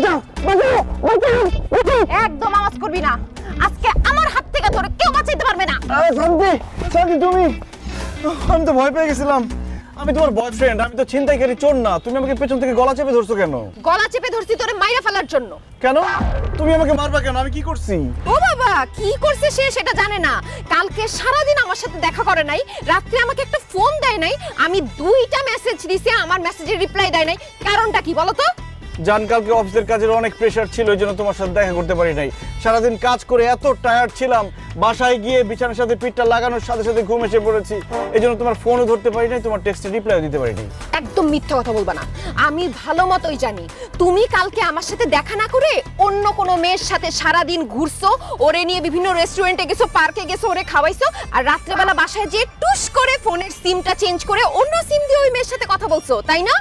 বাঁচাও বাঁচাও বাঁচাও বাঁচাও। একদম আওয়াজ করবি না, আজকে আমার হাত থেকে ধরে কেউ বাঁচাইতে পারবে না। আরে শান্তি, শান্তি তুমি, আমি তো ভয় পেয়ে গেছিলাম। আমি তোমার বয়ফ্রেন্ড, আমি তো ছিনতাইকারী চোর না। তুমি আমাকে পেছন থেকে গলা চেপে ধরছো কেন? গলা চেপে ধরছি তোরে মাইরা ফেলার জন্য। কেন তুমি আমাকে মারবা কেন? আমি কি করছি? ও বাবা, কি করছে সে সেটা জানে না। কালকে সারাদিন আমার সাথে দেখা করে নাই, রাত্রে আমাকে একটা ফোন দেয় নাই, আমি 2টা মেসেজ দিছি, আমার মেসেজের রিপ্লাই দেয় নাই। কারণটা কি বলো তো? জান, কালকে অফিসের কাজের অনেক প্রেশার ছিল, এই জন্য তোমার সাথে দেখা করতে পারি নাই। সারাদিন কাজ করে এত টায়ার্ড ছিলাম, বাসায় গিয়ে বিছানার সাথে পিঠটা লাগানোর সাথে সাথে ঘুম এসে পড়েছি। এই জন্য তোমার ফোনও ধরতে পারি নাই, তোমার টেক্সটের রিপ্লাইও দিতে পারি নাই। একদম মিথ্যা কথা বলবা না। আমি ভালো মতোই জানি তুমি কালকে আমার সাথে দেখা না করে অন্য কোনো মেয়ের সাথে সারাদিন ঘুরছো, ওরে নিয়ে বিভিন্ন রেস্টুরেন্টে গেছো, পার্কে গেছো, ওরে খাওয়াইছো, আর রাত্রেবেলা বাসায় যেয়ে টুস করে ফোনের সিমটা চেঞ্জ করে অন্য সিম দিয়ে ওই মেয়ের সাথে কথা বলছো, তাই না?